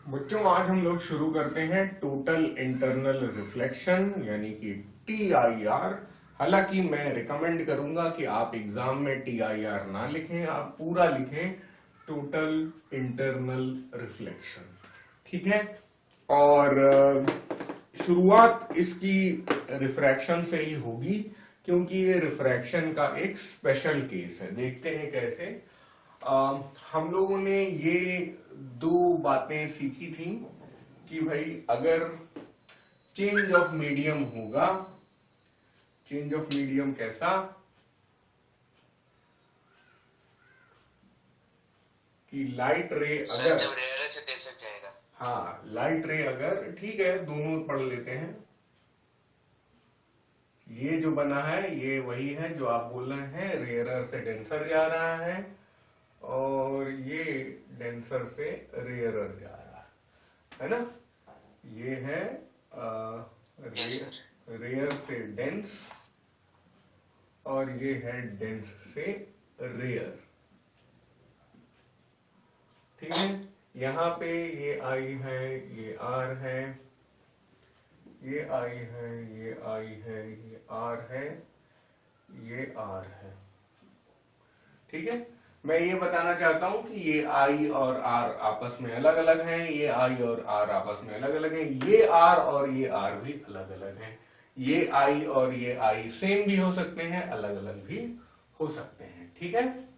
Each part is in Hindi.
बच्चों आज हम लोग शुरू करते हैं टोटल इंटरनल रिफ्लेक्शन यानी कि TIR। हालांकि मैं रिकमेंड करूंगा कि आप एग्जाम में TIR ना लिखें, आप पूरा लिखें टोटल इंटरनल रिफ्लेक्शन। ठीक है। और शुरुआत इसकी रिफ्रैक्शन से ही होगी क्योंकि ये रिफ्रैक्शन का एक स्पेशल केस है। देखते हैं कैसे। हम लोगों ने ये दो बातें सीखी थी कि भाई अगर चेंज ऑफ मीडियम होगा, चेंज ऑफ मीडियम कैसा कि लाइट रे अगर जब रेयर से दे सक जाएगा। हाँ लाइट रे अगर, ठीक है दोनों पढ़ लेते हैं। ये जो बना है ये वही है जो आप बोल रहे हैं, रेयरर से डेंसर जा रहा है और ये डेंसर से रेयरर जा रहा है ना। ये है रेयर से डेंस और ये है डेंस से रेयर। ठीक है। यहाँ पे ये आई है, ये आर है, ये आई है, ये आई है, ये आर है, ये आर है। ठीक है। मैं ये बताना चाहता हूं कि ये आई और आर आपस में अलग अलग हैं, ये आई और आर आपस में अलग अलग हैं, ये आर और ये आर भी अलग अलग हैं, ये आई और ये आई सेम भी हो सकते हैं, अलग अलग भी हो सकते हैं। ठीक है।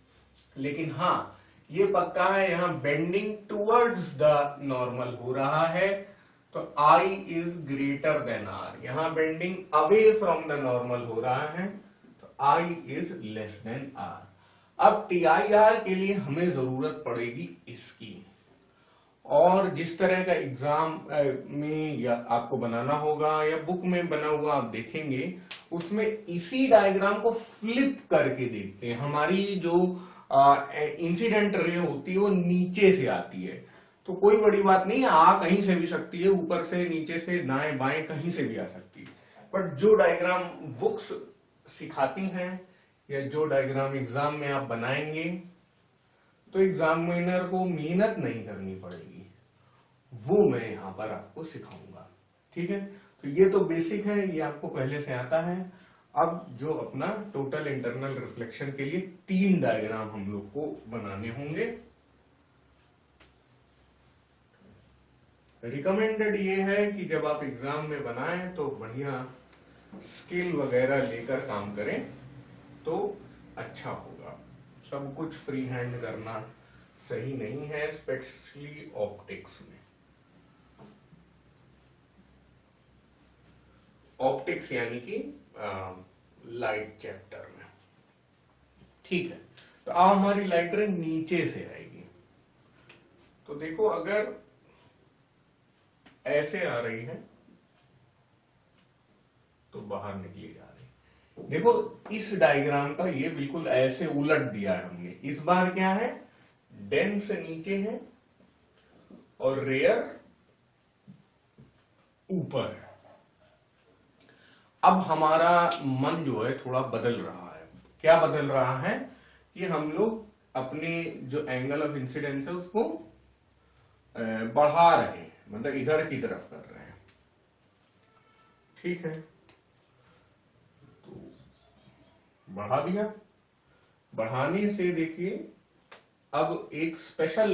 लेकिन हाँ ये पक्का है, यहां बेंडिंग टुवर्ड्स द नॉर्मल हो रहा है तो I is greater than R। यहां bending away from the normal हो रहा है तो I is less than R। अब TIR के लिए हमें जरूरत पड़ेगी इसकी, और जिस तरह का एग्जाम में या आपको बनाना होगा या बुक में बना हुआ आप देखेंगे, उसमें इसी डायग्राम को फ्लिप करके देखते हैं। हमारी जो इंसिडेंट रे होती है वो नीचे से आती है, तो कोई बड़ी बात नहीं है, आ कहीं से भी सकती है, ऊपर से, नीचे से, दाएं बाएं कहीं से भी आ सकती है। बट जो डायग्राम बुक्स सिखाती हैं या जो डायग्राम एग्जाम में आप बनाएंगे तो एग्जामिनर को मेहनत नहीं करनी पड़ेगी, वो मैं यहां पर आपको सिखाऊंगा। ठीक है। तो ये तो बेसिक है, ये आपको पहले से आता है। अब जो अपना टोटल इंटरनल रिफ्लेक्शन के लिए 3 डायग्राम हम लोग को बनाने होंगे। रिकमेंडेड ये है कि जब आप एग्जाम में बनाएं तो बढ़िया स्केल वगैरह लेकर काम करें तो अच्छा होगा। सब कुछ फ्री हैंड करना सही नहीं है, स्पेशली ऑप्टिक्स में। ऑप्टिक्स यानी कि लाइट चैप्टर में। ठीक है। तो अब हमारी लाइट रे नीचे से आएगी, तो देखो अगर ऐसे आ रही है तो बाहर निकली जा रही। देखो इस डायग्राम का ये बिल्कुल ऐसे उलट दिया है हमने। इस बार क्या है, डेंस नीचे है और रेयर ऊपर है। अब हमारा मन जो है थोड़ा बदल रहा है। क्या बदल रहा है कि हम लोग अपने जो एंगल ऑफ इंसिडेंस है उसको बढ़ा रहे हैं, मतलब इधर की तरफ कर रहे हैं। ठीक है। तो बढ़ा दिया। बढ़ाने से देखिए अब एक स्पेशल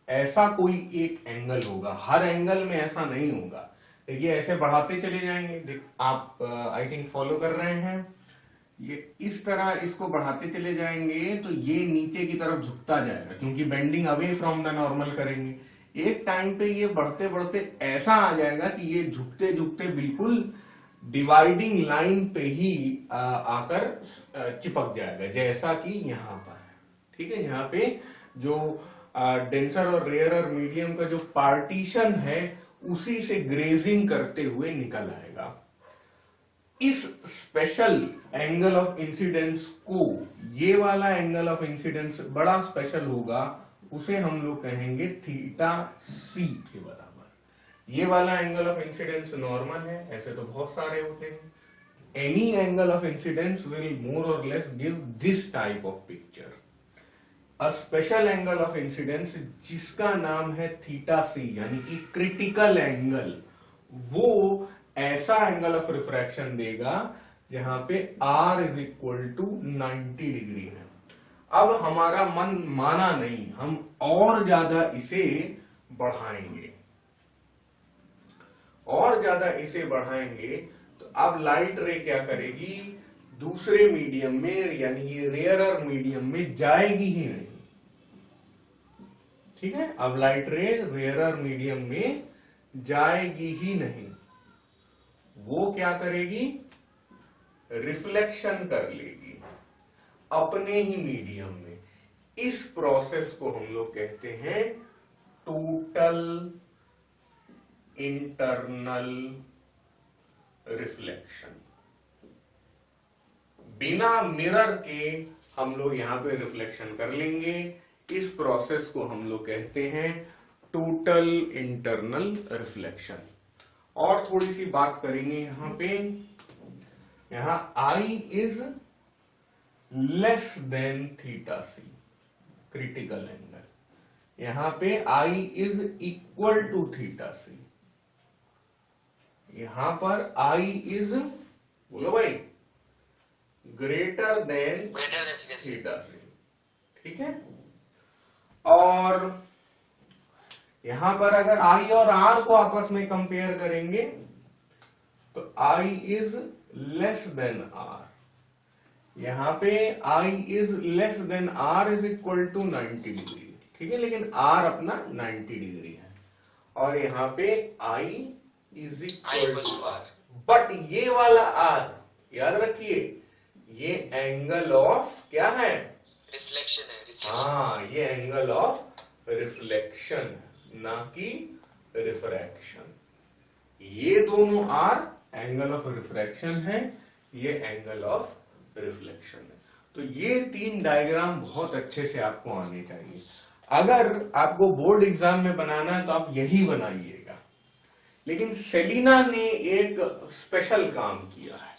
ऐसा कोई एक एंगल होगा, हर एंगल में ऐसा नहीं होगा। देखिए ऐसे बढ़ाते चले जाएंगे, आप आई थिंक फॉलो कर रहे हैं। ये इस तरह इसको बढ़ाते चले जाएंगे तो ये नीचे की तरफ झुकता जाएगा क्योंकि bending away from the normal करेंगे। एक टाइम पे ये बढ़ते बढ़ते ऐसा आ जाएगा कि ये झुकते झुकते बिल्कुल डिवाइडिंग लाइन पे ही आकर चिपक जाएगा, जैसा कि यहां पर है। ठीक है। यहाँ पे जो डेंसर और रेयर और मीडियम का जो पार्टीशन है उसी से ग्रेजिंग करते हुए निकल आएगा। इस स्पेशल एंगल ऑफ इंसिडेंस को, ये वाला एंगल ऑफ इंसिडेंस बड़ा स्पेशल होगा, उसे हम लोग कहेंगे थीटा सी के बराबर। ये वाला एंगल ऑफ इंसिडेंस नॉर्मल है, ऐसे तो बहुत सारे होते हैं। Any angle of incidence will more और less give this type of picture. A special angle of incidence जिसका नाम है थीटा सी, यानी कि क्रिटिकल एंगल, वो ऐसा एंगल ऑफ रिफ्रैक्शन देगा जहां पे R is equal to 90 degree है। अब हमारा मन माना नहीं, हम और ज्यादा इसे बढ़ाएंगे, और ज्यादा इसे बढ़ाएंगे तो अब लाइट रे क्या करेगी, दूसरे मीडियम में यानी ये रेयरर मीडियम में जाएगी ही नहीं। ठीक है, अब लाइट रे रेयरर मीडियम में जाएगी ही नहीं, वो क्या करेगी, रिफ्लेक्शन कर लेगी अपने ही मीडियम में। इस प्रोसेस को हम लोग कहते हैं टोटल इंटरनल रिफ्लेक्शन। बिना मिरर के हम लोग यहां पे रिफ्लेक्शन कर लेंगे। इस प्रोसेस को हम लोग कहते हैं टोटल इंटरनल रिफ्लेक्शन। और थोड़ी सी बात करेंगे यहां पे, यहां I is less than theta C, critical angle, यहां पे I is equal to theta C, यहां पर I इज, बोलो भाई, ग्रेटर देन थीटा सी। ठीक है, और यहां पर अगर I और R को आपस में कंपेयर करेंगे तो I is less than R, यहां पे I is less than R is equal to 90 degree. ठीक है, लेकिन R अपना 90 डिग्री है, और यहां पे I is equal to R, but ये वाला R याद रखिए, ये एंगल ऑफ क्या है, रिफ्लेक्शन है। हाँ, ये एंगल ऑफ रिफ्लेक्शन ना कि रिफ्रैक्शन। ये दोनों आर एंगल ऑफ रिफ्रैक्शन है, ये एंगल ऑफ रिफ्लेक्शन है। तो ये तीन डायग्राम बहुत अच्छे से आपको आने चाहिए। अगर आपको बोर्ड एग्जाम में बनाना है तो आप यही बनाइएगा, लेकिन सेलिना ने एक स्पेशल काम किया है।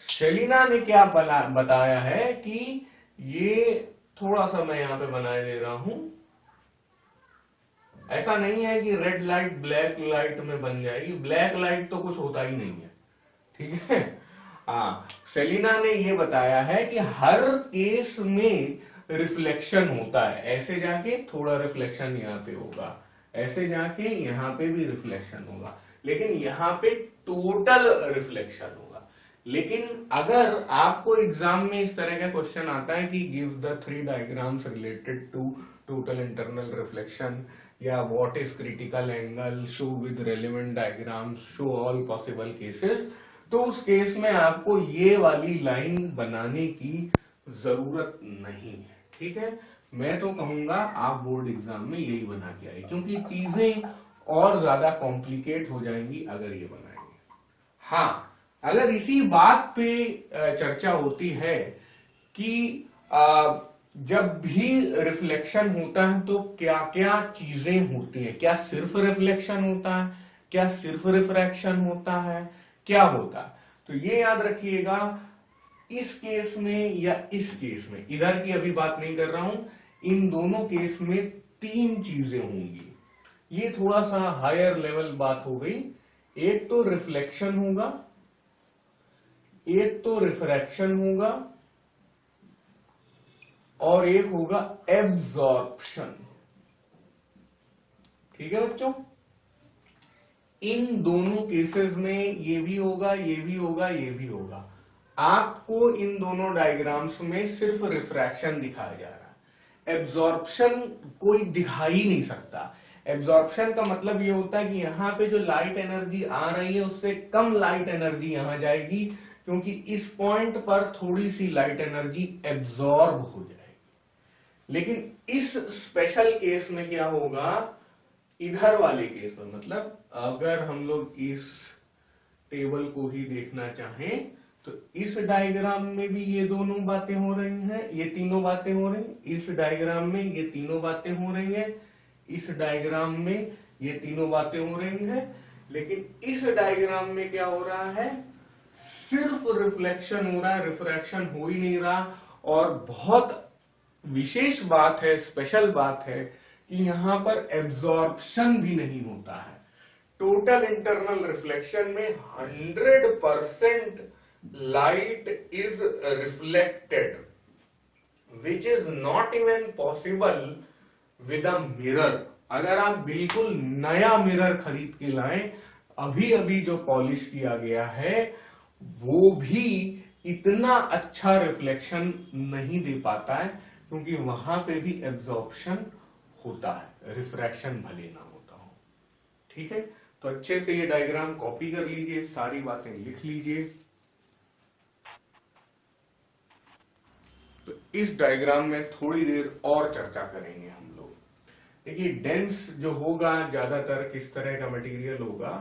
सेलिना ने क्या बताया है कि ये थोड़ा सा मैं यहां पे बनाए दे रहा हूं, ऐसा नहीं है कि रेड लाइट ब्लैक लाइट में बन जाएगी, ब्लैक लाइट तो कुछ होता ही नहीं है। ठीक है, हाँ, सेलिना ने ये बताया है कि हर केस में रिफ्लेक्शन होता है, ऐसे जाके थोड़ा रिफ्लेक्शन यहाँ पे होगा, ऐसे जाके यहाँ पे भी रिफ्लेक्शन होगा, लेकिन यहाँ पे टोटल रिफ्लेक्शन होगा। लेकिन अगर आपको एग्जाम में इस तरह का क्वेश्चन आता है कि give the 3 diagrams related to total internal reflection, या what is critical angle, show with relevant diagrams, show all possible cases, तो उस केस में आपको ये वाली लाइन बनाने की जरूरत नहीं है। ठीक है, मैं तो कहूंगा आप बोर्ड एग्जाम में यही बना के आइए, क्योंकि चीजें और ज्यादा कॉम्प्लिकेट हो जाएंगी अगर ये बनाएंगे। हाँ, अगर इसी बात पे चर्चा होती है कि जब भी रिफ्लेक्शन होता है तो क्या क्या चीजें होती हैं, क्या सिर्फ रिफ्लेक्शन होता है, क्या सिर्फ रिफ्रैक्शन होता है, क्या होता है, तो ये याद रखिएगा। इस केस में या इस केस में, इधर की अभी बात नहीं कर रहा हूं, इन दोनों केस में 3 चीजें होंगी। ये थोड़ा सा हायर लेवल बात हो गई। एक तो रिफ्लेक्शन होगा, एक तो रिफ्रैक्शन होगा, और एक होगा एब्जॉर्प्शन। ठीक है बच्चों, इन दोनों केसेस में ये भी होगा, ये भी होगा, ये भी होगा। आपको इन दोनों डायग्राम्स में सिर्फ रिफ्रैक्शन दिखाया जा रहा है, एब्जॉर्प्शन कोई दिखा ही नहीं सकता। एब्जॉर्प्शन का मतलब ये होता है कि यहां पे जो लाइट एनर्जी आ रही है उससे कम लाइट एनर्जी यहां जाएगी, क्योंकि इस पॉइंट पर थोड़ी सी लाइट एनर्जी एब्जॉर्ब हो जाएगी। लेकिन इस स्पेशल केस में क्या होगा, इधर वाले केस में, मतलब अगर हम लोग इस टेबल को ही देखना चाहें तो इस डायग्राम में भी ये दोनों बातें हो रही हैं, ये तीनों बातें हो रही हैं, इस डायग्राम में ये तीनों बातें हो रही हैं, इस डायग्राम में ये तीनों बातें हो रही हैं, लेकिन इस डायग्राम में क्या हो रहा है, सिर्फ रिफ्लेक्शन हो रहा है, रिफ्रैक्शन हो ही नहीं रहा, और बहुत विशेष बात है, स्पेशल बात है कि यहां पर एब्जॉर्प्शन भी नहीं होता है। टोटल इंटरनल रिफ्लेक्शन में 100% light is reflected, which is not even possible with a mirror. अगर आप बिल्कुल नया मिरर खरीद के लाएं, अभी अभी जो पॉलिश किया गया है, वो भी इतना अच्छा रिफ्लेक्शन नहीं दे पाता है, क्योंकि वहां पे भी एब्जॉर्प्शन होता है, रिफ्रैक्शन भले ना होता हो। ठीक है, तो अच्छे से ये डायग्राम कॉपी कर लीजिए, सारी बातें लिख लीजिए। तो इस डायग्राम में थोड़ी देर और चर्चा करेंगे हम लोग। देखिए, डेंस जो होगा ज्यादातर किस तरह का मटेरियल होगा,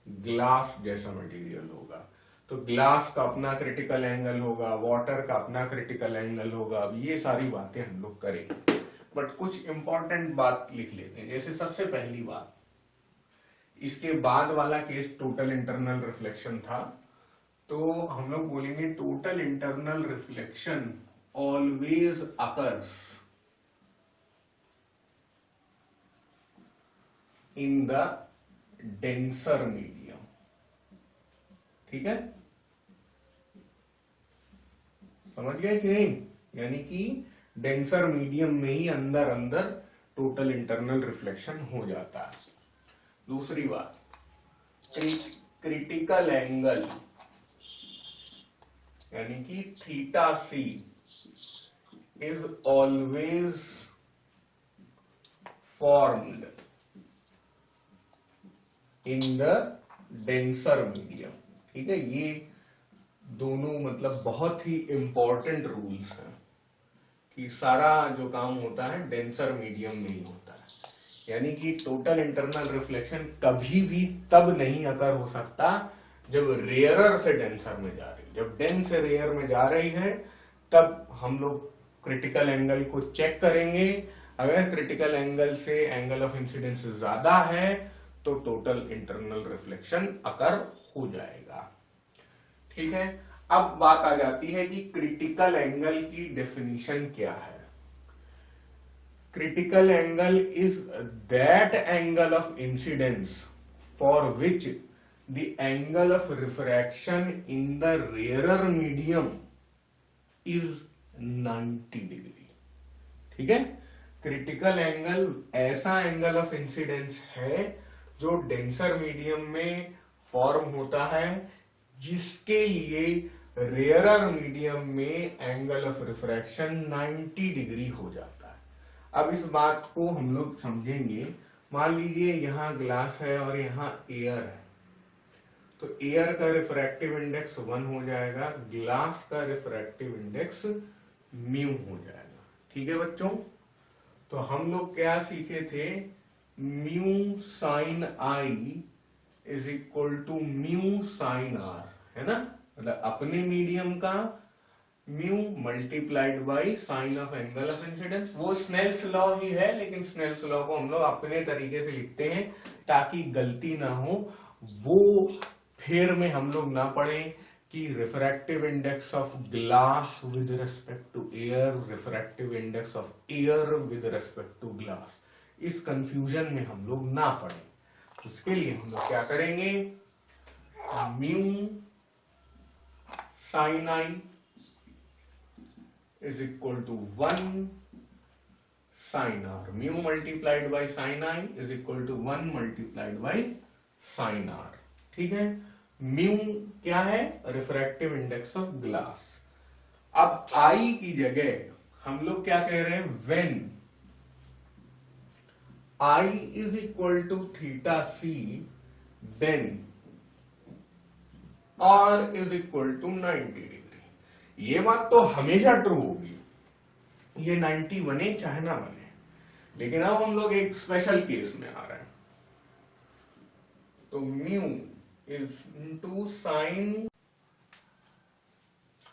ग्लास जैसा मटेरियल होगा। तो ग्लास का अपना क्रिटिकल एंगल होगा, वाटर का अपना क्रिटिकल एंगल होगा। अब ये सारी बातें हम लोग करेंगे, बट कुछ इंपॉर्टेंट बात लिख लेते हैं। जैसे सबसे पहली बात, इसके बाद वाला केस टोटल इंटरनल रिफ्लेक्शन था, तो हम लोग बोलेंगे total internal reflection always occurs in the denser medium. ठीक है, समझ गए कि नहीं? यानी कि डेंसर मीडियम में ही अंदर अंदर टोटल इंटरनल रिफ्लेक्शन हो जाता है। दूसरी बात, क्रिटिकल एंगल यानी कि theta C is always formed in the denser medium. ठीक है, ये दोनों मतलब बहुत ही इंपॉर्टेंट रूल्स हैं कि सारा जो काम होता है डेंसर मीडियम में ही होता है। यानी कि टोटल इंटरनल रिफ्लेक्शन कभी भी तब नहीं अकर हो सकता जब रेयरर से डेंसर में जा रही। जब डेंस से रेयर में जा रही है, तब हम लोग क्रिटिकल एंगल को चेक करेंगे। अगर क्रिटिकल एंगल से एंगल ऑफ इंसिडेंस ज्यादा है, तो टोटल इंटरनल रिफ्लेक्शन अकर हो जाएगा। ठीक है, अब बात आ जाती है कि क्रिटिकल एंगल की डेफिनेशन क्या है। Critical angle is that angle of incidence for which the angle of refraction in the rarer medium is 90 degree. ठीक है, क्रिटिकल एंगल ऐसा एंगल ऑफ इंसिडेंस है जो डेंसर मीडियम में फॉर्म होता है, जिसके लिए रेयरर मीडियम में एंगल ऑफ रिफ्रैक्शन 90 डिग्री हो जाता है। अब इस बात को हम लोग समझेंगे। मान लीजिए यहां ग्लास है और यहां एयर है, तो एयर का रिफ्रैक्टिव इंडेक्स 1 हो जाएगा, ग्लास का रिफ्रैक्टिव इंडेक्स म्यू हो जाएगा। ठीक है बच्चों, तो हम लोग क्या सीखे थे, mu sine I is equal to mu sine R, है ना। मतलब अपने मीडियम का mu multiplied by sine of angle of incidence. वो स्नेल्स लॉ ही है, लेकिन स्नेल्स लॉ को हम लोग अपने तरीके से लिखते हैं ताकि गलती ना हो। वो फिर में हम लोग ना पढ़ें कि refractive index of glass with respect to air, refractive index of air with respect to glass. इस कंफ्यूजन में हम लोग ना पढ़ें। उसके लिए हम लोग क्या करेंगे, mu sine I is equal to 1 sine R. Mu multiplied by sine I is equal to 1 multiplied by sine R. ठीक है, म्यू क्या है, रिफ्रैक्टिव इंडेक्स ऑफ ग्लास। अब आई की जगह हम लोग क्या कह रहे हैं, when I is equal to theta c, then R is equal to 90 degree. ये बात तो हमेशा ट्रू होगी, ये 90 बने चाहे ना बने। लेकिन अब हम लोग एक स्पेशल केस में आ रहे हैं, तो mu is into sine,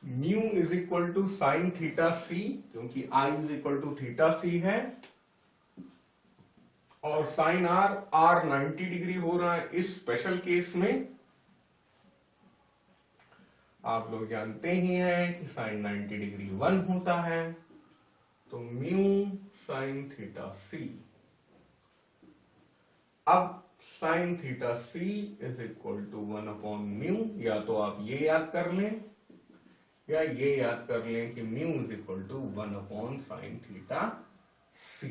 mu is equal to sine theta C, क्योंकि I is equal to theta C है, और साइन आर 90 डिग्री हो रहा है। इस स्पेशल केस में आप लोग जानते ही हैं कि साइन 90 डिग्री 1 होता है, तो म्यू साइन थीटा सी। अब sine theta C is equal to 1/म्यू, या तो आप ये याद कर लें या ये याद कर लें कि म्यू इज इक्वल टू 1/साइन थीटा सी।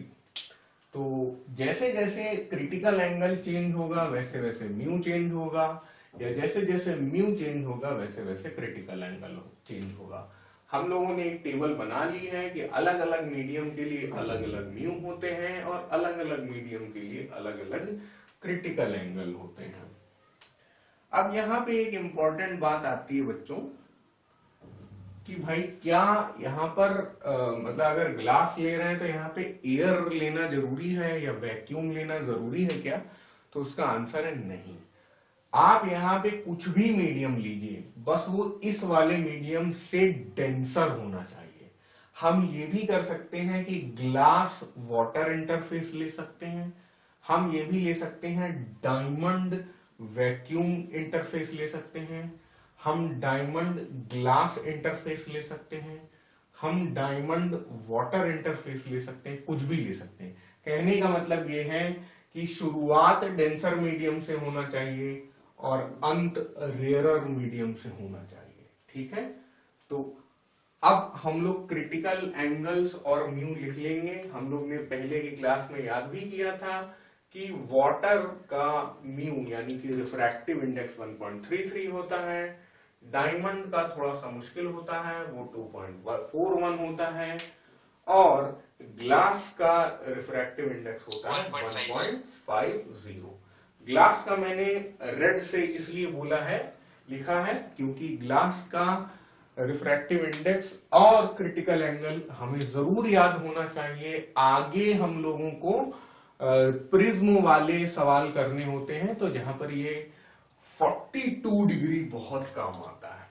तो जैसे जैसे क्रिटिकल एंगल चेंज होगा वैसे वैसे म्यू चेंज होगा, या जैसे जैसे म्यू चेंज होगा वैसे वैसे क्रिटिकल एंगल चेंज होगा। हम लोगों ने एक टेबल बना ली है कि अलग अलग मीडियम के लिए अलग अलग म्यू होते हैं और अलग अलग मीडियम के लिए अलग अलग क्रिटिकल एंगल होते हैं। अब यहाँ पे एक इंपॉर्टेंट बात आती है बच्चों कि भाई क्या यहाँ पर मतलब अगर ग्लास ले रहे हैं तो यहाँ पे एयर लेना जरूरी है या वैक्यूम लेना जरूरी है क्या? तो उसका आंसर है नहीं। आप यहाँ पे कुछ भी मीडियम लीजिए, बस वो इस वाले मीडियम से डेंसर होना चाहिए। हम ये भी कर सकते हैं कि ग्लास वाटर इंटरफेस ले सकते हैं, हम ये भी ले सकते हैं डायमंड वैक्यूम इंटरफेस ले सकते हैं, हम डायमंड ग्लास इंटरफेस ले सकते हैं, हम डायमंड वाटर इंटरफेस ले सकते हैं, कुछ भी ले सकते हैं। कहने का मतलब ये है कि शुरुआत डेंसर मीडियम से होना चाहिए और अंत रेयरर मीडियम से होना चाहिए। ठीक है, तो अब हम लोग क्रिटिकल एंगल्स और म्यू लिख लेंगे। हम लोग ने पहले की क्लास में याद भी किया था कि वाटर का म्यू यानी कि रिफ्रैक्टिव इंडेक्स 1.33 होता है, डायमंड का थोड़ा सा मुश्किल होता है, वो 2.41 होता है, और ग्लास का रिफ्रैक्टिव इंडेक्स होता है 1.50। ग्लास का मैंने रेड से इसलिए बोला है, लिखा है, क्योंकि ग्लास का रिफ्रैक्टिव इंडेक्स और क्रिटिकल एंगल हमें जरूर याद होना चाहिए। आगे हम लोगों को प्रिज्म वाले सवाल करने होते हैं तो जहां पर ये 42 डिग्री बहुत काम आता है।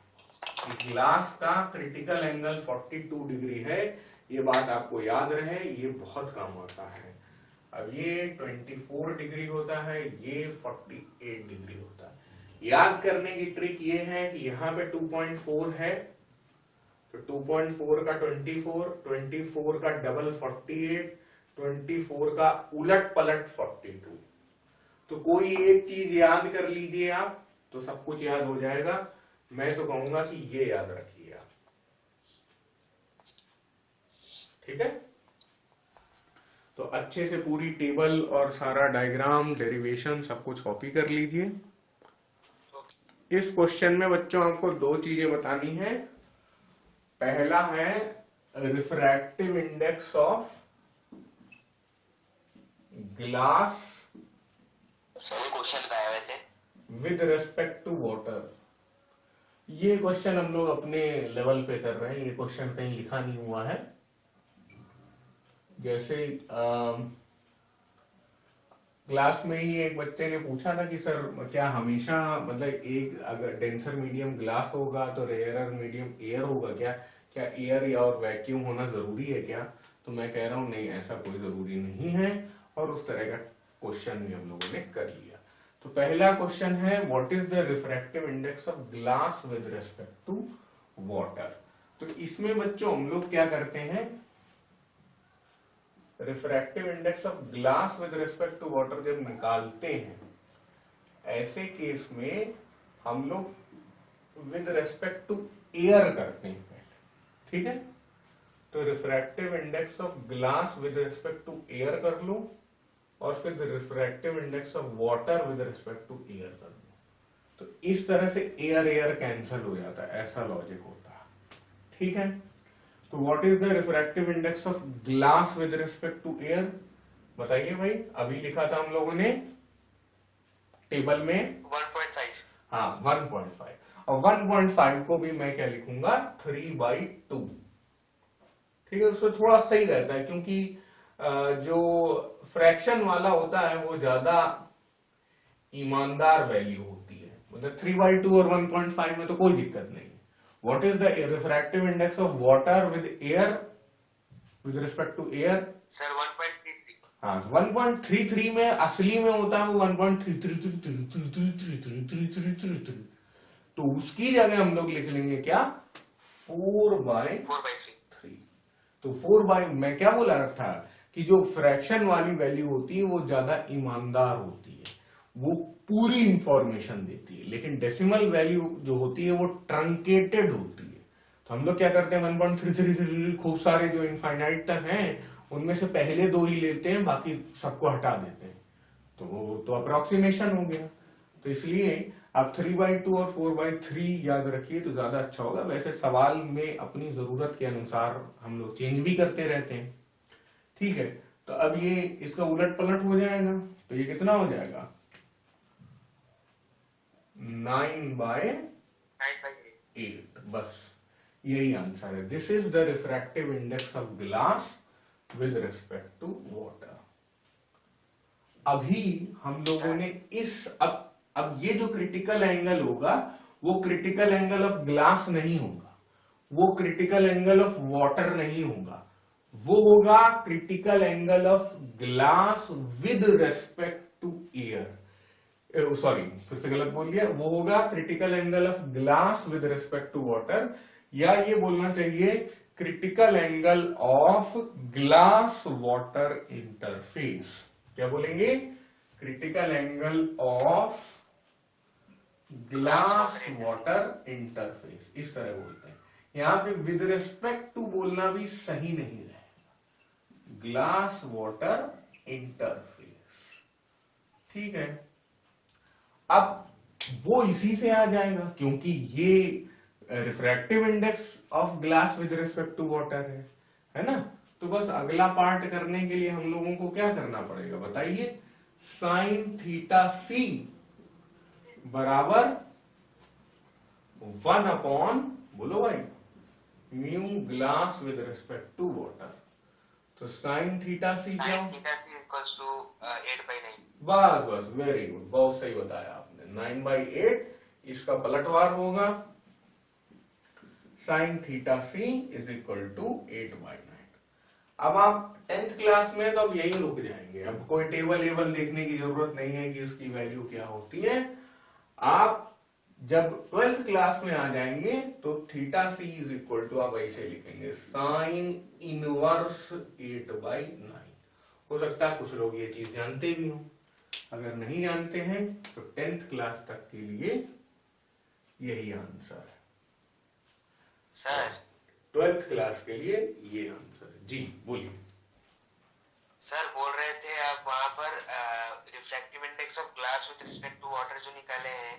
ग्लास का क्रिटिकल एंगल 42 डिग्री है, ये बात आपको याद रहे, ये बहुत काम आता है। अब ये 24 डिग्री होता है, ये 48 डिग्री होता है। याद करने की ट्रिक ये है कि यहाँ पे 2.4 है तो 2.4 का 24, 24 का डबल 48, 24 का उलट पलट 42। तो कोई एक चीज याद कर लीजिए आप तो सब कुछ याद हो जाएगा। मैं तो कहूंगा कि ये याद रखिए आप। ठीक है, तो अच्छे से पूरी टेबल और सारा डायग्राम डेरिवेशन सब कुछ कॉपी कर लीजिए। इस क्वेश्चन में बच्चों आपको दो चीजें बतानी है। पहला है refractive index of glass question का है वैसे विद रेस्पेक्ट टू वाटर। ये क्वेश्चन हम लोग अपने लेवल पे कर रहे हैं, ये क्वेश्चन कहीं लिखा नहीं हुआ है। जैसे क्लास में ही एक बच्चे ने पूछा था कि सर क्या हमेशा मतलब एक अगर डेंसर मीडियम ग्लास होगा तो रेयरर मीडियम एयर होगा क्या? क्या एयर और वैक्यूम होना जरूरी है क्या? तो मैं कह रहा हूं नहीं, ऐसा कोई जरूरी नहीं है, और उस तरह का क्वेश्चन भी हम लोगों ने कर लिया। तो पहला क्वेश्चन है what is the refractive index of glass with respect to water. तो इसमें बच्चों हम लोग क्या करते हैं, refractive index of glass with respect to water जब निकालते हैं, ऐसे केस में हम लोग विद रिस्पेक्ट टू एयर करते हैं पहले। ठीक है, तो refractive index of glass with respect to air कर लो और फिर refractive index of water with respect to air कर लो। तो इस तरह से एयर एयर कैंसल हो जाता है, ऐसा लॉजिक होता है। ठीक है, तो what is the refractive index of glass with respect to air? बताइए भाई, अभी लिखा था हम लोगों ने टेबल में 1.5। हाँ 1.5, और 1.5 को भी मैं क्या लिखूंगा 3/2। ठीक है, उसमें थोड़ा सही रहता है क्योंकि जो फ्रैक्शन वाला होता है वो ज्यादा ईमानदार वैल्यू होती है। मतलब 3/2 और 1.5 में तो कोई दिक्कत नहीं। What is the refractive index of water with air with respect to air? Sir 1.33। हाँ 1.33 में असली में होता है वो 1.33। तो उसकी जगह हम लोग लिख लेंगे क्या 4/3। तो 4/, मैं क्या बोला था कि जो फ्रैक्शन वाली वैल्यू होती है वो ज्यादा ईमानदार होती है, वो पूरी इंफॉर्मेशन देती है, लेकिन डेसिमल वैल्यू जो होती है वो ट्रंकेटेड होती है। तो हम लोग क्या करते हैं 1.3333 खूब सारे जो इनफाइनाइट तक हैं उनमें से पहले 2 ही लेते हैं, बाकी सबको हटा देते हैं, तो वो तो अप्रोक्सीमेशन हो गया। तो इसलिए आप 3/2 और 4/3 याद रखिए तो ज्यादा अच्छा होगा। वैसे सवाल में अपनी जरूरत के अनुसार हम लोग चेंज भी करते रहते हैं, ठीक है। तो अब ये इसका उलट पलट हो जाएगा, तो ये कितना हो जाएगा 9/8, बस यही आंसर है। This is the refractive index of glass with respect to water. अभी हम लोगों ने इस अब ये जो क्रिटिकल एंगल होगा वो क्रिटिकल एंगल ऑफ ग्लास नहीं होगा, वो क्रिटिकल एंगल ऑफ वाटर नहीं होगा, वो होगा critical angle of glass with respect to air. Sorry, फिर से गलत बोल दिया, वो होगा critical angle of glass with respect to water, या ये बोलना चाहिए critical angle of glass water interface. क्या बोलेंगे? Critical angle of glass water interface, इस तरह बोलते हैं। यहां पे विद रिस्पेक्ट टू बोलना भी सही नहीं रहेगा, ग्लास वाटर इंटरफेस, ठीक है। अब वो इसी से आ जाएगा क्योंकि ये refractive index of glass with respect to water है ना। तो बस अगला पार्ट करने के लिए हम लोगों को क्या करना पड़ेगा बताइए? साइन थीटा सी बराबर 1 बोलो भाई mu glass with respect to water. तो साइन थीटा सी क्या? Equals to 8/9। बस बस, वेरी गुड, बहुत सही बताया आपने। 9/8 इसका पलटवार होगा, sine theta C is equal to 8/9। अब आप 10th क्लास में तो अब यही रुक जाएंगे, अब कोई टेबल देखने की जरूरत नहीं है कि इसकी वैल्यू क्या होती है। आप जब 12th क्लास में आ जाएंगे तो theta C is equal to आप ऐसे लिखेंगे साइन इनवर्स 8/9। हो सकता है कुछ लोग ये चीज जानते भी हो, अगर नहीं जानते हैं तो 10th क्लास तक के लिए यही आंसर है सर। 12th क्लास के लिए ये आंसर है। जी बोलिए सर, बोल रहे थे आप वहां पर refractive index of glass with respect to water जो निकाले हैं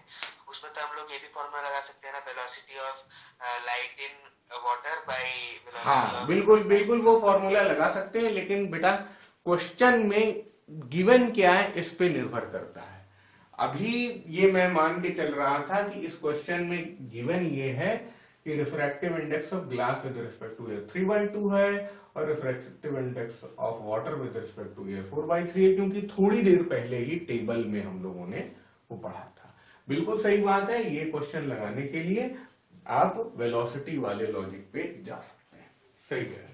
उसमें तो हम लोग ये भी फॉर्मूला लगा सकते हैं ना, velocity of light in water by velocity. हाँ बिल्कुल बिल्कुल, वो फॉर्मूला लगा सकते हैं, लेकिन बेटा क्वेश्चन में गिवन क्या है इस पे निर्भर करता है। अभी ये मैं मान के चल रहा था कि इस क्वेश्चन में गिवन ये है कि refractive index of glass with respect to air 3/2 है और refractive index of water with respect to air 4/3 है, क्योंकि थोड़ी देर पहले ही टेबल में हम लोगों ने वो पढ़ा था। बिल्कुल सही बात है, ये क्वेश्चन लगाने के लिए आप वेलोसिटी वाले लॉजिक पे जा सकते हैं, सही कह रहे हैं।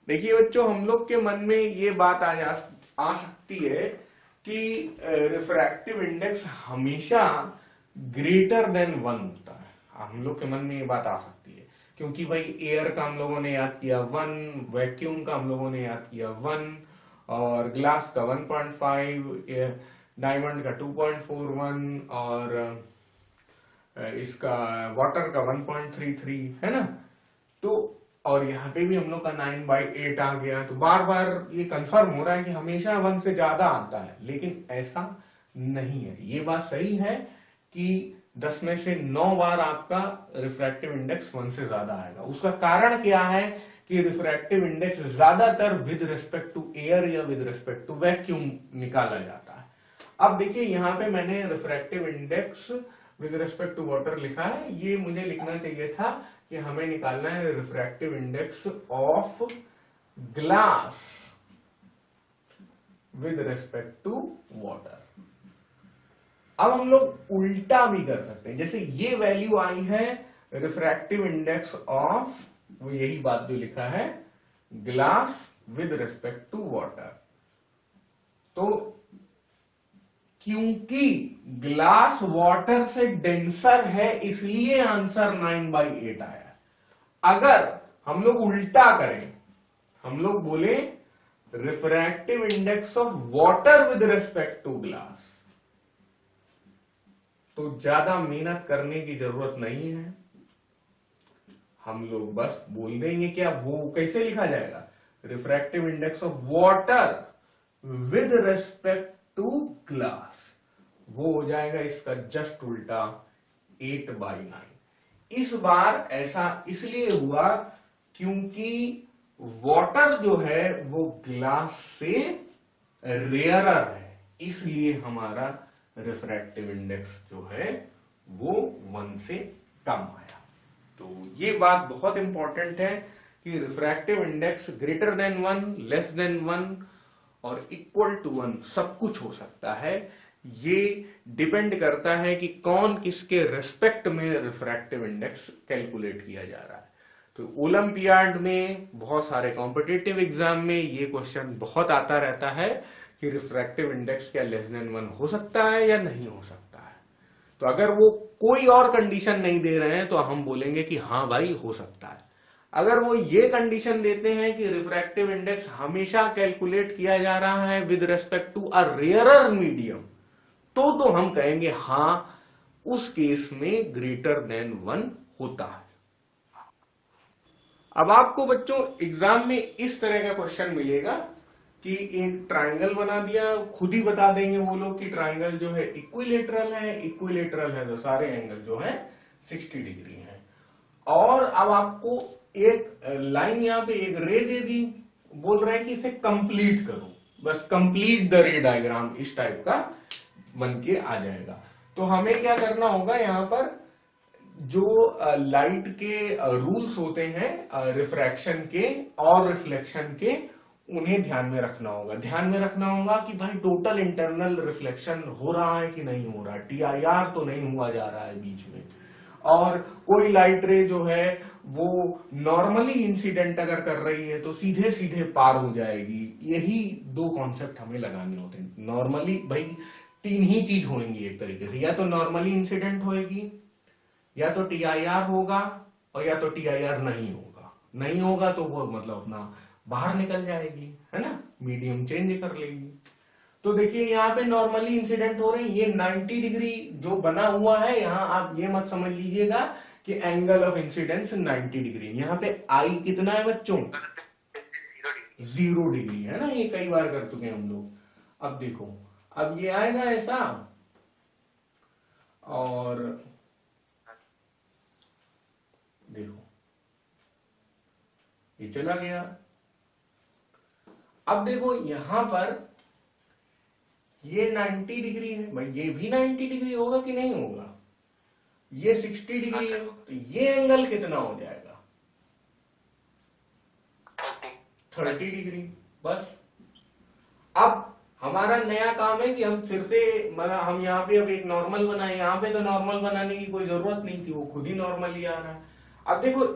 देखिए बच्चों, हम लोग के मन में ये बात आ सकती है कि रिफ्रैक्टिव इंडेक्स हमेशा ग्रेटर देन 1 होता है। हम लोग के मन में ये बात आ सकती है क्योंकि भाई एयर का हम लोगों ने याद किया 1, वैक्यूम का हम लोगों ने याद किया 1, और ग्लास का 1.5, डायमंड का 2.41 और इसका वाटर का 1.33 है ना। तो और यहाँ पे भी हम लोग का 9/8 आ गया। तो बार बार ये कंफर्म हो रहा है कि हमेशा 1 से ज्यादा आता है, लेकिन ऐसा नहीं है। ये बात सही है कि 10 में से 9 बार आपका रिफ्रैक्टिव इंडेक्स 1 से ज्यादा आएगा। उसका कारण क्या है कि रिफ्रैक्टिव इंडेक्स ज्यादातर विद रिस्पेक्ट टू एयर या विद रिस्पेक्ट टू वैक्यूम निकाला जाता है। अब देखिए यहाँ पे मैंने refractive index with respect to water लिखा है, ये मुझे लिखना चाहिए था कि हमें निकालना है refractive index of glass with respect to water. अब हम लोग उल्टा भी कर सकते हैं, जैसे ये वैल्यू आई है रिफ्रैक्टिव इंडेक्स ऑफ, वो यही बात जो लिखा है, glass with respect to water. तो क्योंकि ग्लास वाटर से डेंसर है, इसलिए आंसर 9/8 आया। अगर हम लोग उल्टा करें, हम लोग बोले refractive index of water with respect to glass, तो ज्यादा मेहनत करने की जरूरत नहीं है। हम लोग बस बोल देंगे क्या, वो कैसे लिखा जाएगा, refractive index of water with respect to glass, वो हो जाएगा इसका जस्ट उल्टा 8/9। इस बार ऐसा इसलिए हुआ क्योंकि वाटर जो है वो ग्लास से रेयरर है, इसलिए हमारा रिफ्रैक्टिव इंडेक्स जो है वो 1 से कम आया। तो ये बात बहुत इंपॉर्टेंट है कि refractive index greater than 1, less than 1 और इक्वल टू 1 सब कुछ हो सकता है। ये डिपेंड करता है कि कौन किसके रिस्पेक्ट में रिफ्रैक्टिव इंडेक्स कैलकुलेट किया जा रहा है। तो ओलंपियाड में, बहुत सारे कॉम्पिटिटिव एग्जाम में ये क्वेश्चन बहुत आता रहता है कि रिफ्रैक्टिव इंडेक्स क्या लेस देन 1 हो सकता है या नहीं हो सकता है। तो अगर वो कोई और कंडीशन नहीं दे रहे हैं तो हम बोलेंगे कि हाँ भाई हो सकता है। अगर वो ये कंडीशन देते हैं कि रिफ्रैक्टिव इंडेक्स हमेशा कैलकुलेट किया जा रहा है with respect to a rarer medium, तो हम कहेंगे हाँ उस केस में ग्रेटर देन 1 होता है। अब आपको बच्चों एग्जाम में इस तरह का क्वेश्चन मिलेगा कि एक ट्रायंगल बना दिया, खुद ही बता देंगे वो लोग कि ट्रायंगल जो है इक्विलेटरल है, इक्विलेटरल है तो सारे एंगल जो है 60 डिग्री है। और अब आपको एक लाइन यहां पे एक रे दे दी, बोल रहे हैं कि इसे कंप्लीट करो, बस कंप्लीट द रे डायग्राम, इस टाइप का बन के आ जाएगा। तो हमें क्या करना होगा, यहां पर जो लाइट के रूल्स होते हैं रिफ्रैक्शन के और रिफ्लेक्शन के, उन्हें ध्यान में रखना होगा। ध्यान में रखना होगा कि भाई टोटल इंटरनल रिफ्लेक्शन हो रहा है कि नहीं हो रहा है, TIR तो नहीं हुआ जा रहा है बीच में, और कोई लाइट रे जो है वो नॉर्मली इंसिडेंट अगर कर रही है तो सीधे सीधे पार हो जाएगी। यही 2 कॉन्सेप्ट हमें लगाने होते हैं। नॉर्मली भाई 3 ही चीज होंगी एक तरीके से, या तो नॉर्मली इंसिडेंट होएगी, या तो TIR होगा, और या तो TIR नहीं होगा। नहीं होगा तो वो मतलब अपना बाहर निकल जाएगी, है ना, मीडियम चेंज कर लेगी। तो देखिए यहाँ पे नॉर्मली इंसिडेंट हो रहे हैं, ये 90 डिग्री जो बना हुआ है, यहाँ आप ये मत समझ लीजिएगा कि एंगल ऑफ इंसिडेंस 90 डिग्री। यहाँ पे आई कितना है बच्चों, 0 डिग्री है ना, ये कई बार कर चुके हैं हम लोग। अब देखो, अब ये आएगा ऐसा, और देखो ये चला गया। अब देखो यहां पर ये 90 डिग्री है, भाई ये भी 90 डिग्री होगा कि नहीं होगा, ये 60 डिग्री है, तो ये एंगल कितना हो जाएगा, 30 डिग्री। बस अब हमारा नया काम है कि हम फिर से मतलब हम यहाँ पे अब एक नॉर्मल बनाए, यहाँ पे तो नॉर्मल बनाने की कोई जरूरत नहीं थी, वो खुद ही नॉर्मली आ रहा है। अब देखो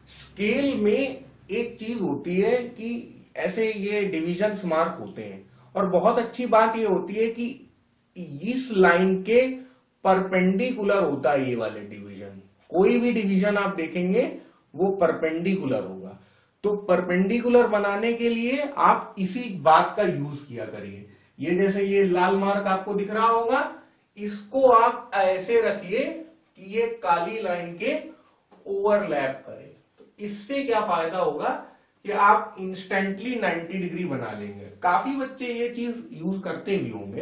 स्केल में एक चीज होती है कि ऐसे ये डिविजन्स मार्क होते हैं, और बहुत अच्छी बात ये होती है कि इस लाइन के परपेंडिकुलर होता है ये वाले डिवीजन। कोई भी डिवीजन आप देखेंगे वो परपेंडिकुलर होगा, तो परपेंडिकुलर बनाने के लिए आप इसी बात का यूज किया करिए। ये जैसे ये लाल मार्क आपको दिख रहा होगा, इसको आप ऐसे रखिए कि ये काली लाइन के ओवरलैप करे, तो इससे क्या फायदा होगा कि आप इंस्टेंटली 90 डिग्री बना लेंगे। काफी बच्चे ये चीज यूज करते भी होंगे,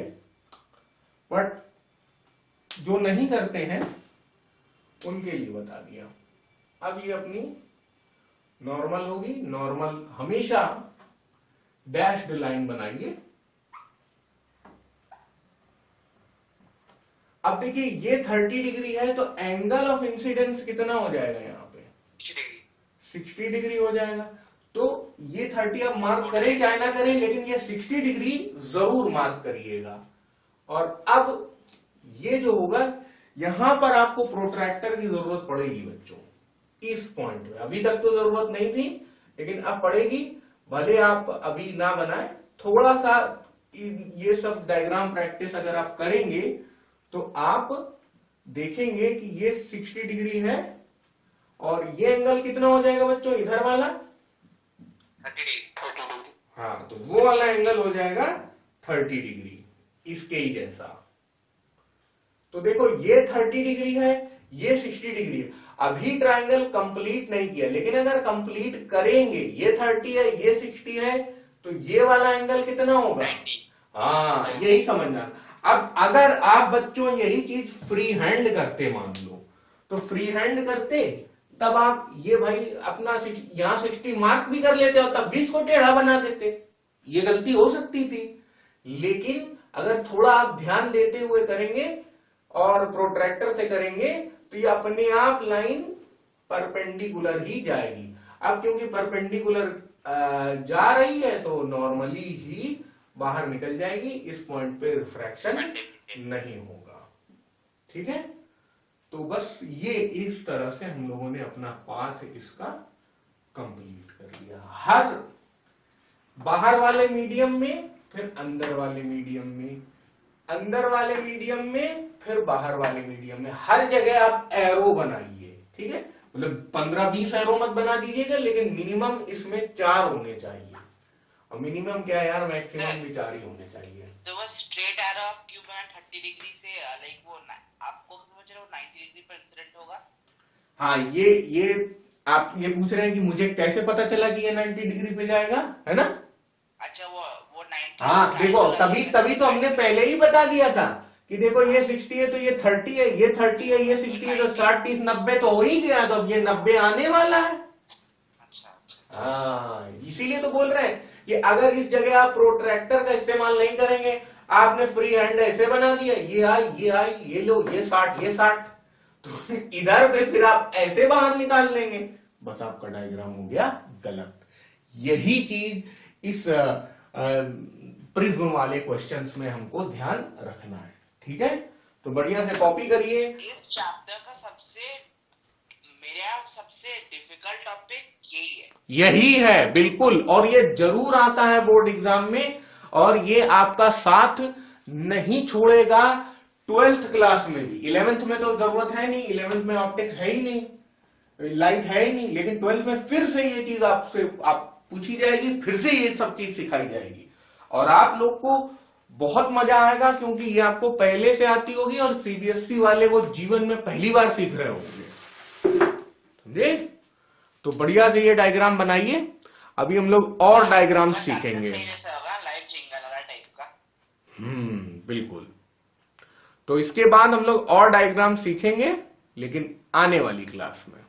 बट जो नहीं करते हैं उनके लिए बता दिया। अब ये अपनी नॉर्मल होगी, नॉर्मल हमेशा डैश्ड लाइन बनाइए। अब देखिए ये 30 डिग्री है, तो एंगल ऑफ इंसिडेंस कितना हो जाएगा यहाँ पे, 60 डिग्री हो जाएगा। तो ये 30 आप मार्क करें चाहे ना करें, लेकिन ये 60 डिग्री जरूर मार्क करिएगा। और अब ये जो होगा, यहां पर आपको प्रोट्रैक्टर की जरूरत पड़ेगी बच्चों, इस पॉइंट में। अभी तक तो जरूरत नहीं थी, लेकिन अब पड़ेगी। भले आप अभी ना बनाए, थोड़ा सा ये सब डायग्राम प्रैक्टिस अगर आप करेंगे तो आप देखेंगे कि ये 60 डिग्री है और ये एंगल कितना हो जाएगा बच्चों, इधर वाला 30 डिग्री। हाँ, तो वो वाला एंगल हो जाएगा 30 डिग्री, इसके ही जैसा। तो देखो ये 30 डिग्री है, ये 60 डिग्री है। अभी ट्रायंगल कंप्लीट नहीं किया, लेकिन अगर कंप्लीट करेंगे, ये 30 है, ये 60 है, तो ये वाला एंगल कितना होगा? हाँ, यही समझना। अब अगर आप बच्चों यही चीज फ्री हैंड करते मान लो, तो फ्री हैंड करते तब आप ये भाई अपना यहाँ 60 मार्क भी कर लेते हो, तब भी इसको टेढ़ा बना देते। ये गलती हो सकती थी, लेकिन अगर थोड़ा आप ध्यान देते हुए करेंगे और प्रोट्रैक्टर से करेंगे तो ये अपने आप लाइन परपेंडिकुलर ही जाएगी। अब क्योंकि परपेंडिकुलर जा रही है तो नॉर्मली ही बाहर निकल जाएगी, इस पॉइंट पे रिफ्रैक्शन नहीं होगा। ठीक है, तो बस ये इस तरह से हम लोगों ने अपना पाथ इसका कंप्लीट कर लिया। हर बाहर वाले मीडियम में, फिर अंदर वाले मीडियम में, अंदर वाले मीडियम में, फिर बाहर वाले मीडियम में, हर जगह आप एरो बनाइए। ठीक है, मतलब 15-20 एरो मत बना दीजिएगा, लेकिन मिनिमम इसमें 4 होने चाहिए। और मिनिमम क्या है यार, मैक्सिमम भी 4 ही होने चाहिए। तो वो स्ट्रेट एरो आप क्यों बना 30 डिग्री से, लाइक वो आपको समझ रहे हो 90 डिग्री पर इंसिडेंट होगा। हाँ, ये आप ये पूछ रहे हैं कि मुझे कैसे पता चला कि ये 90 डिग्री पे जाएगा, है ना? अच्छा, वो 90। हाँ देखो, तभी तो हमने पहले ही बता दिया था कि देखो ये 60 है तो ये 30 है, ये 30 है, ये 60 है, तो 60, 30, 90 तो हो ही गया, तो अब ये 90 आने वाला है। अच्छा। हाँ, इसीलिए तो बोल रहे हैं कि अगर इस जगह आप प्रोट्रैक्टर का इस्तेमाल नहीं करेंगे, आपने फ्री हैंड ऐसे बना दिया, ये आई, ये लो, ये 60, तो इधर पे फिर आप ऐसे बाहर निकाल लेंगे, बस आपका डायग्राम हो गया गलत। यही चीज इस प्रिज्म वाले क्वेश्चंस में हमको ध्यान रखना है। ठीक है, तो बढ़िया से कॉपी करिए। इस चैप्टर का सबसे डिफिकल्ट टॉपिक यही है, बिल्कुल, और ये जरूर आता है बोर्ड एग्जाम में, और ये आपका साथ नहीं छोड़ेगा 12th क्लास में भी। 11th में तो जरूरत है नहीं, 11th में ऑप्टिक्स है ही नहीं, लाइट है ही नहीं, लेकिन 12th में फिर से ये चीज आपसे पूछी जाएगी, फिर से ये सब चीज सिखाई जाएगी, और आप लोग को बहुत मजा आएगा, क्योंकि ये आपको पहले से आती होगी और सीबीएसई वाले वो जीवन में पहली बार सीख रहे होंगे। समझे? तो बढ़िया से ये डायग्राम बनाइए। अभी हम लोग और डायग्राम सीखेंगे। बिल्कुल। तो इसके बाद हम लोग और डायग्राम सीखेंगे, लेकिन आने वाली क्लास में।